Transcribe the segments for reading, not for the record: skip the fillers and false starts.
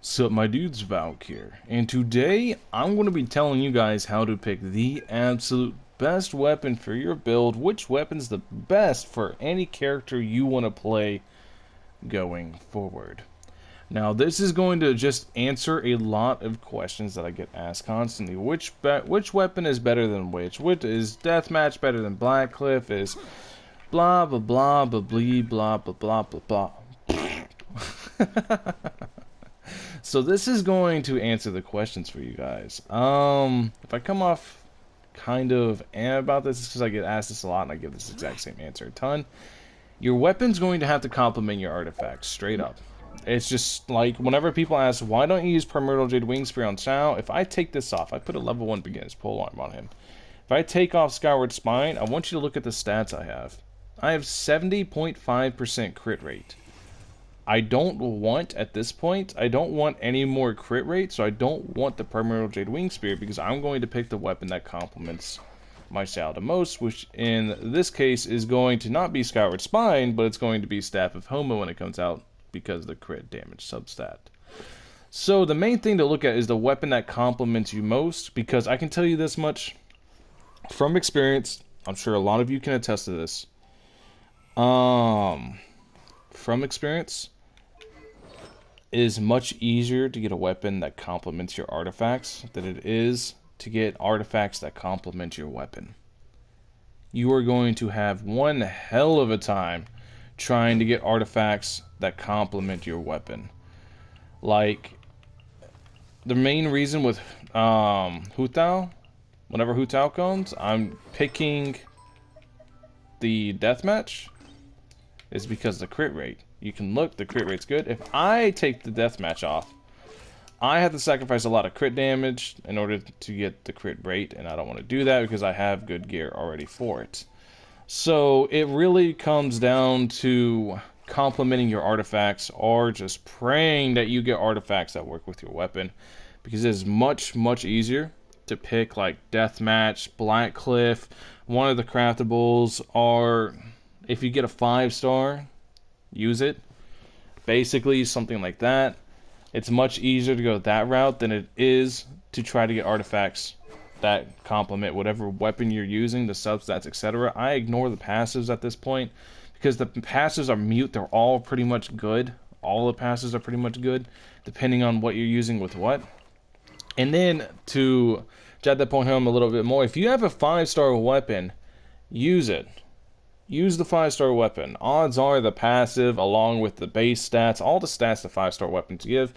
Sup my dudes, Valk here, and today I'm going to be telling you guys how to pick the absolute best weapon for your build, which weapon's the best for any character you want to play going forward. Now this is going to just answer a lot of questions that I get asked constantly. Which weapon is better than which? Which is Deathmatch better than Blackcliff? Is blah blah blah blah blah blah blah blah blah. So this is going to answer the questions for you guys. If I come off kind of about this, it's because I get asked this a lot and I give this exact same answer a ton. Your weapon's going to have to complement your artifacts, straight up. It's just like, whenever people ask, why don't you use Primordial Jade Wing Spear on Xiao? If I take this off, I put a level 1 Beginner's Polearm on him. If I take off Skyward Spine, I want you to look at the stats I have. I have 70.5% crit rate. I don't want, at this point, I don't want any more crit rate, so I don't want the Primordial Jade Wing Spear, because I'm going to pick the weapon that complements my Xiao the most, which in this case is going to not be Skyward Spine, but it's going to be Staff of Homa when it comes out, because of the crit damage substat. So the main thing to look at is the weapon that complements you most, because I can tell you this much from experience. I'm sure a lot of you can attest to this. From experience, it is much easier to get a weapon that complements your artifacts than it is to get artifacts that complement your weapon. You are going to have one hell of a time trying to get artifacts that complement your weapon. Like, the main reason with Hu Tao, whenever Hu Tao comes, I'm picking the deathmatch, is because the crit rate. You can look, the crit rate's good. If I take the deathmatch off, I have to sacrifice a lot of crit damage in order to get the crit rate, and I don't want to do that because I have good gear already for it. So it really comes down to complementing your artifacts, or just praying that you get artifacts that work with your weapon, because it is much, much easier to pick like Deathmatch, Blackcliff, one of the craftables, or if you get a 5-star, use it. Basically, something like that. It's much easier to go that route than it is to try to get artifacts that complement whatever weapon you're using, the substats, etc. I ignore the passives at this point, because the passives are mute. They're all pretty much good. All the passives are pretty much good, depending on what you're using with what. And then, to jab that point home a little bit more, if you have a 5-star weapon, use it. Use the 5-star weapon. Odds are the passive, along with the base stats, all the stats the 5-star weapons give,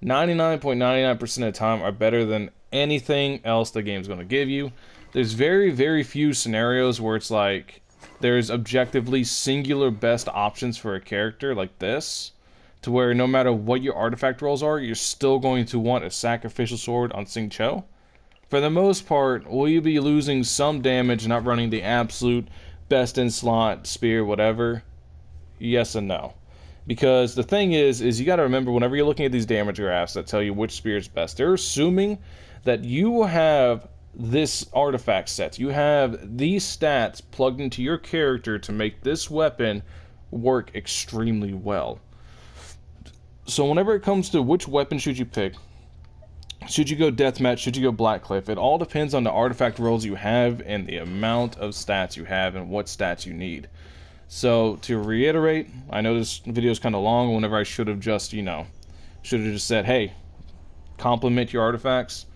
99.99% of the time are better than anything else the game's going to give you. There's very, very few scenarios where it's like, there's objectively singular best options for a character like this, to where no matter what your artifact rolls are, you're still going to want a sacrificial sword on Xingqiu. For the most part, will you be losing some damage not running the absolute best in slot spear, whatever? Yes and no. Because the thing is you got to remember, whenever you're looking at these damage graphs that tell you which spear is best, they're assuming that you will have this artifact set. You have these stats plugged into your character to make this weapon work extremely well. So whenever it comes to which weapon should you pick, should you go Deathmatch, should you go Blackcliff, it all depends on the artifact rolls you have and the amount of stats you have and what stats you need. So to reiterate, I know this video is kind of long whenever I should have just, should have just said, hey, complement your artifacts.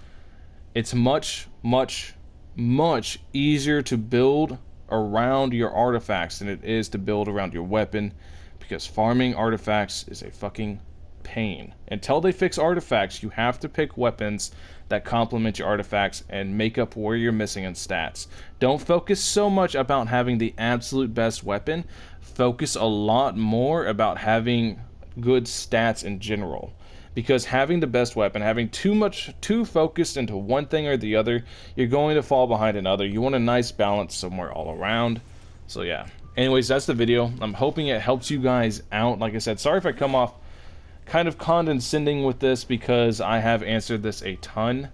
It's much, much, much easier to build around your artifacts than it is to build around your weapon, because farming artifacts is a fucking pain. Until they fix artifacts, you have to pick weapons that complement your artifacts and make up where you're missing in stats. Don't focus so much about having the absolute best weapon. Focus a lot more about having good stats in general. Because having the best weapon, having too focused into one thing or the other, you're going to fall behind another. You want a nice balance somewhere all around. So yeah. Anyways, that's the video. I'm hoping it helps you guys out. Like I said, sorry if I come off kind of condescending with this, because I have answered this a ton,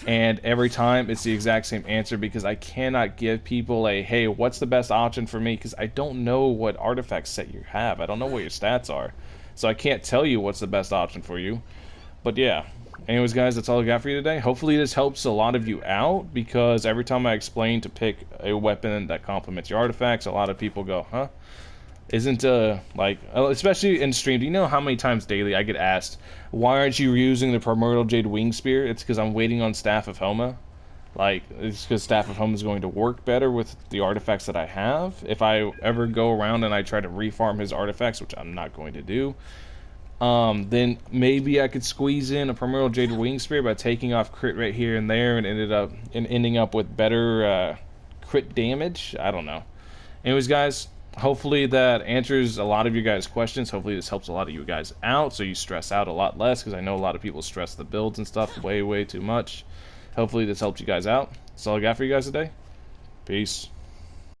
and every time it's the exact same answer, because I cannot give people a, hey, what's the best option for me, because I don't know what artifact set you have. I don't know what your stats are, so I can't tell you what's the best option for you. But yeah. Anyways, guys, that's all I got for you today. Hopefully this helps a lot of you out, because every time I explain to pick a weapon that complements your artifacts, a lot of people go, huh? Isn't, like, especially in stream, do you know how many times daily I get asked, why aren't you using the Primordial Jade Wing Spear? It's because I'm waiting on Staff of Homa. Like, it's because Staff of Homa is going to work better with the artifacts that I have. If I ever go around and I try to refarm his artifacts, which I'm not going to do, then maybe I could squeeze in a Primordial Jade Wing Spear by taking off crit rate here and there, and ending up with better crit damage. I don't know. Anyways, guys, hopefully that answers a lot of you guys' questions. Hopefully this helps a lot of you guys out, so you stress out a lot less, because I know a lot of people stress the builds and stuff way too much. Hopefully this helped you guys out. That's all I got for you guys today. Peace.